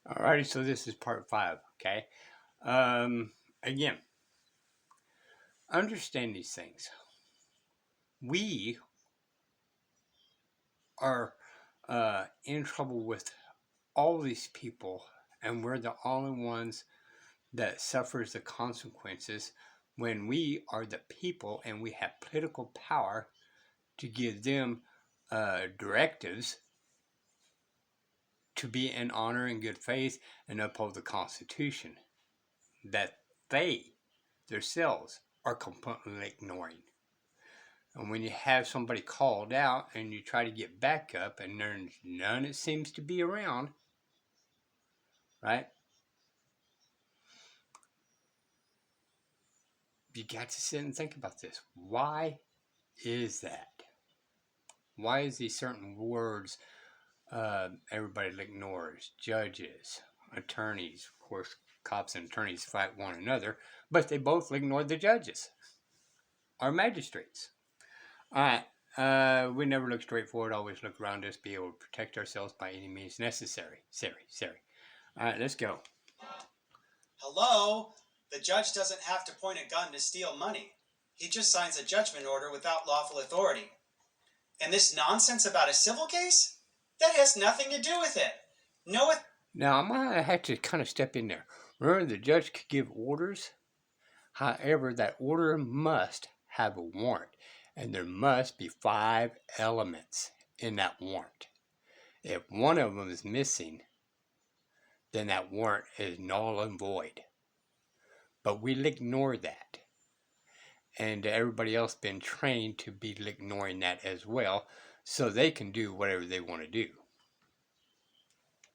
Alrighty, so this is part 5, okay? Again, understand these things. We are in trouble with all these people, and we're the only ones that suffers the consequences when we are the people and we have political power to give them directives to be in honor and good faith and uphold the Constitution that they themselves are completely ignoring. And when you have somebody called out and you try to get backup and there's none that seems to be around, right? You got to sit and think about this. Why is that? Why is these certain words everybody ignores? Judges, attorneys, of course, cops and attorneys fight one another, but they both ignore the judges or magistrates. All right. We never look straight forward, always look around us, be able to protect ourselves by any means necessary. Sorry. All right, let's go. Hello? The judge doesn't have to point a gun to steal money. He just signs a judgment order without lawful authority. And this nonsense about a civil case? That has nothing to do with it. Now, I might have to kind of step in there. Remember, the judge could give orders. However, that order must have a warrant. And there must be 5 elements in that warrant. If one of them is missing, then that warrant is null and void. But we'll ignore that. And everybody else been trained to be ignoring that as well, so they can do whatever they want to do.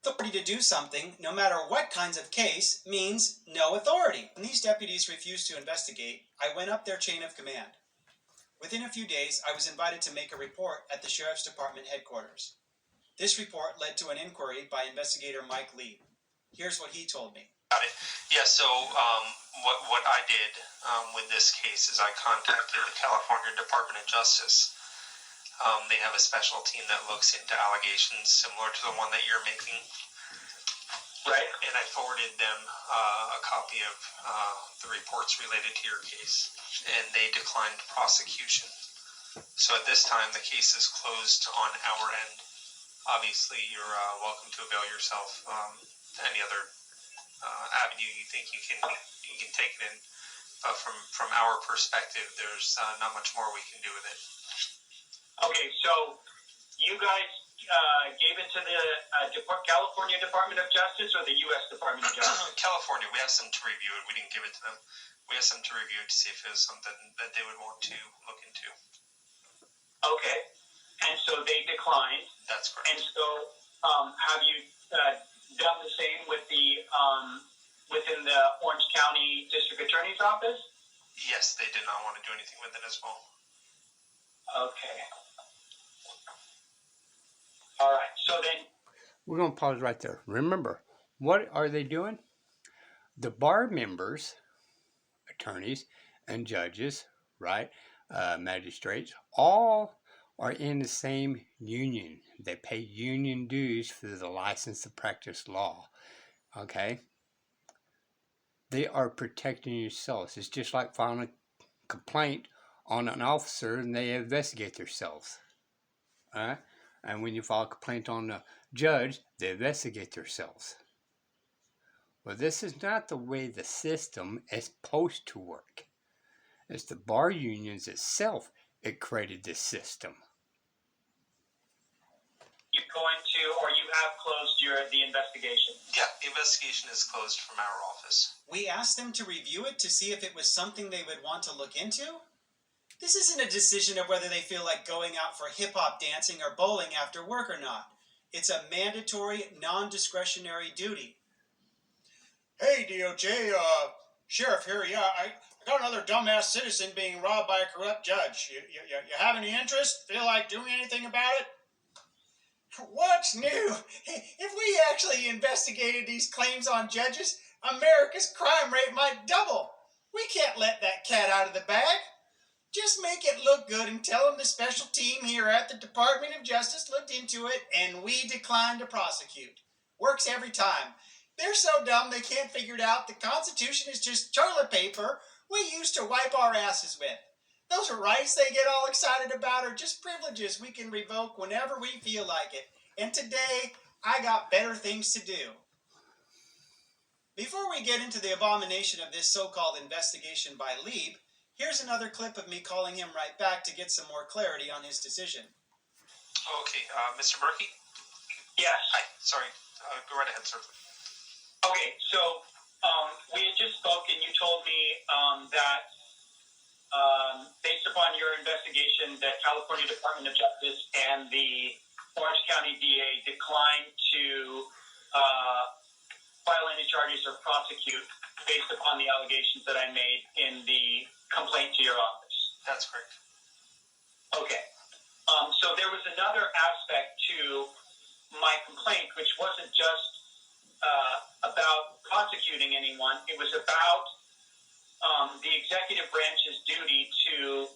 Authority to do something, no matter what kinds of case, means no authority. When these deputies refused to investigate, I went up their chain of command. Within a few days, I was invited to make a report at the Sheriff's Department headquarters. This report led to an inquiry by investigator Mike Lee. Here's what he told me. Got it. Yeah, so what I did with this case is I contacted the California Department of Justice. They have a special team that looks into allegations similar to the one that you're making. Right. And I forwarded them a copy of the reports related to your case, and they declined prosecution. So at this time, the case is closed on our end. Obviously, you're welcome to avail yourself to any other avenue you think you can take it in. But from our perspective, there's not much more we can do with it. Okay, so you guys gave it to the California Department of Justice or the U.S. Department of Justice? California. We asked them to review it. We didn't give it to them. We asked them to review it to see if it was something that they would want to look into. Okay, and so they declined. That's correct. And so have you done the same with the within the Orange County District Attorney's Office? Yes, they did not want to do anything with it as well. Okay. All right. So then we're going to pause right there. Remember, what are they doing? The bar members, attorneys, and judges, right, magistrates, all are in the same union. They pay union dues for the license to practice law. Okay? They are protecting yourselves. It's just like filing a complaint on an officer and they investigate themselves. All right? And when you file a complaint on a judge, they investigate themselves. Well, this is not the way the system is supposed to work. It's the bar unions itself that created this system. You're going to, or you have closed the investigation? Yeah, the investigation is closed from our office. We asked them to review it to see if it was something they would want to look into? This isn't a decision of whether they feel like going out for hip-hop dancing or bowling after work or not. It's a mandatory, non-discretionary duty. Hey, DOJ, Sheriff here, yeah, I got another dumbass citizen being robbed by a corrupt judge. You have any interest? Feel like doing anything about it? What's new? If we actually investigated these claims on judges, America's crime rate might double. We can't let that cat out of the bag. Just make it look good and tell them the special team here at the Department of Justice looked into it and we declined to prosecute. Works every time. They're so dumb they can't figure it out. The Constitution is just toilet paper we used to wipe our asses with. Those rights they get all excited about are just privileges we can revoke whenever we feel like it. And today, I got better things to do. Before we get into the abomination of this so-called investigation by Lieb, here's another clip of me calling him right back to get some more clarity on his decision. Okay, Mr. Berkey? Yes. Hi, sorry. Go right ahead, sir. Okay, so we had just spoken. You told me that based upon your investigation, that California Department of Justice and the Orange County DA declined to file any charges or prosecute based upon the allegations that I made in the complaint to your office. That's correct. Okay. So there was another aspect to my complaint, which wasn't just about prosecuting anyone. It was about the executive branch's duty to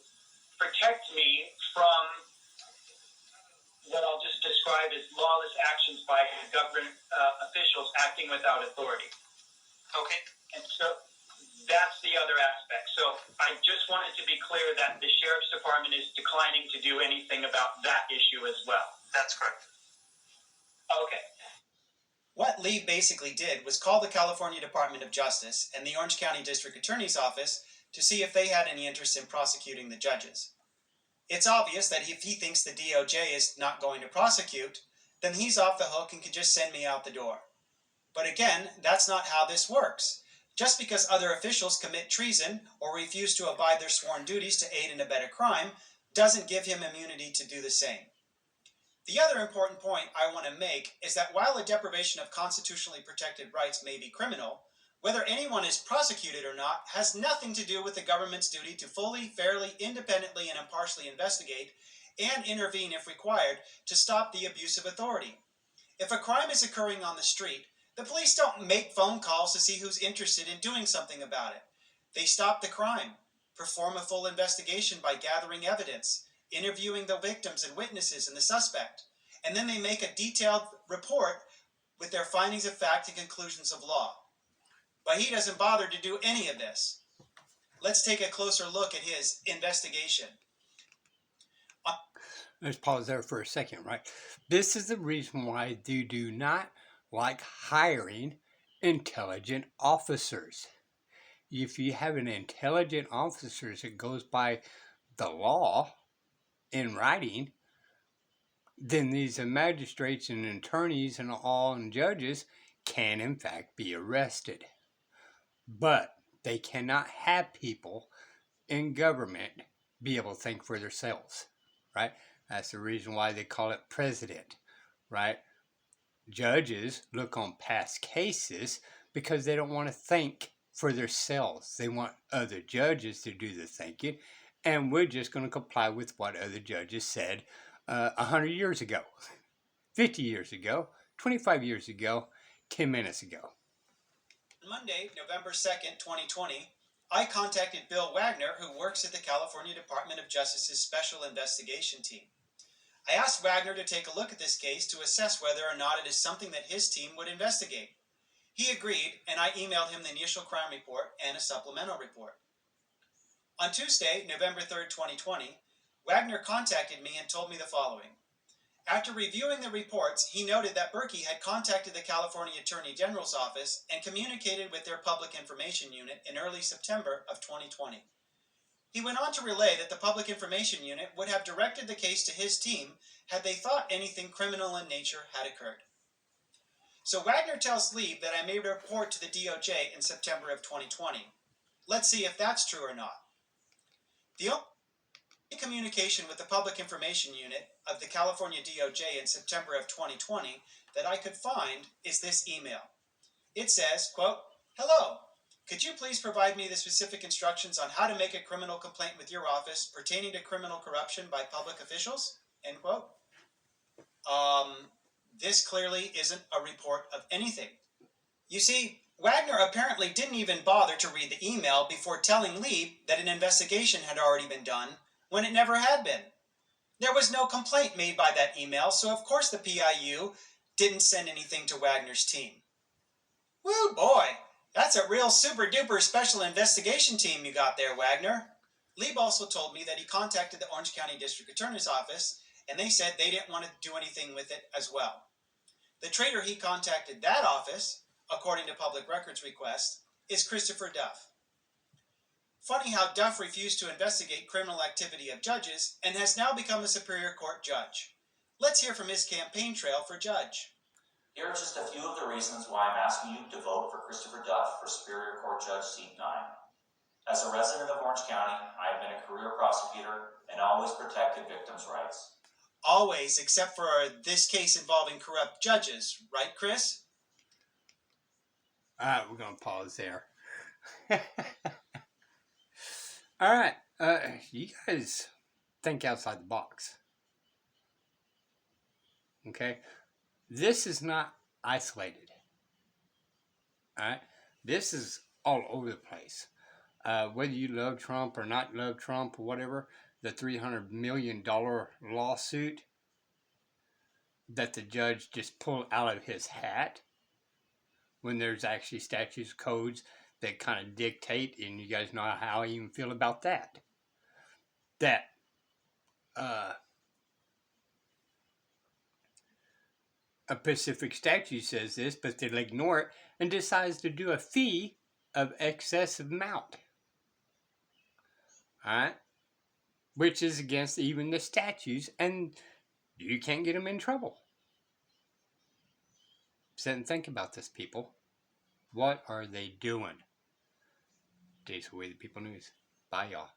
protect me from what I'll just describe as lawless actions by government officials acting without authority. Okay. And so that's the other aspect. So I just wanted to be clear that the Sheriff's Department is declining to do anything about that issue as well. That's correct. Okay. What Lieb basically did was call the California Department of Justice and the Orange County District Attorney's Office to see if they had any interest in prosecuting the judges. It's obvious that if he thinks the DOJ is not going to prosecute, then he's off the hook and can just send me out the door. But again, that's not how this works. Just because other officials commit treason or refuse to abide their sworn duties to aid and abet a crime doesn't give him immunity to do the same. The other important point I want to make is that while a deprivation of constitutionally protected rights may be criminal, whether anyone is prosecuted or not has nothing to do with the government's duty to fully, fairly, independently, and impartially investigate and intervene if required to stop the abuse of authority. If a crime is occurring on the street, the police don't make phone calls to see who's interested in doing something about it. They stop the crime, perform a full investigation by gathering evidence, interviewing the victims and witnesses and the suspect, and then they make a detailed report with their findings of fact and conclusions of law. But he doesn't bother to do any of this. Let's take a closer look at his investigation. Let's pause there for a second, right? This is the reason why they do not like hiring intelligent officers. If you have an intelligent officer that goes by the law in writing, then these magistrates and attorneys and all and judges can in fact be arrested. But they cannot have people in government be able to think for themselves, right? That's the reason why they call it precedent, right? Judges look on past cases because they don't want to think for themselves. They want other judges to do the thinking, and we're just going to comply with what other judges said 100 years ago, 50 years ago, 25 years ago, 10 minutes ago. On Monday, November 2nd, 2020, I contacted Bill Wagner, who works at the California Department of Justice's Special Investigation Team. I asked Wagner to take a look at this case to assess whether or not it is something that his team would investigate. He agreed, and I emailed him the initial crime report and a supplemental report. On Tuesday, November 3rd, 2020, Wagner contacted me and told me the following. After reviewing the reports, he noted that Berkey had contacted the California Attorney General's office and communicated with their Public Information Unit in early September of 2020. He went on to relay that the Public Information Unit would have directed the case to his team had they thought anything criminal in nature had occurred. So Wagner tells Lieb that I made a report to the DOJ in September of 2020. Let's see if that's true or not. The only communication with the Public Information Unit of the California DOJ in September of 2020 that I could find is this email. It says, quote, "Hello, could you please provide me the specific instructions on how to make a criminal complaint with your office pertaining to criminal corruption by public officials?" End quote. This clearly isn't a report of anything. You see, Wagner apparently didn't even bother to read the email before telling Lieb that an investigation had already been done when it never had been. There was no complaint made by that email, so of course the PIU didn't send anything to Wagner's team. Woo boy! That's a real super duper special investigation team you got there, Wagner. Lieb also told me that he contacted the Orange County District Attorney's Office and they said they didn't want to do anything with it as well. The traitor he contacted that office, according to public records request, is Christopher Duff. Funny how Duff refused to investigate criminal activity of judges and has now become a Superior Court judge. Let's hear from his campaign trail for judge. Here are just a few of the reasons why I'm asking you to vote for Christopher Duff for Superior Court Judge Seat 9. As a resident of Orange County, I have been a career prosecutor and always protected victims' rights. Always, except for this case involving corrupt judges, right, Chris? We're going to pause there. All right. You guys think outside the box. Okay? This is not isolated. All right? This is all over the place. Whether you love Trump or not love Trump or whatever, the $300 million lawsuit that the judge just pulled out of his hat when there's actually statutes, codes that kind of dictate, and you guys know how I even feel about that. That a specific statute says this, but they'll ignore it and decides to do a fee of excessive amount. Alright? Which is against even the statutes, and you can't get them in trouble. Sit and think about this, people. What are they doing? Days away the People News. Bye, y'all.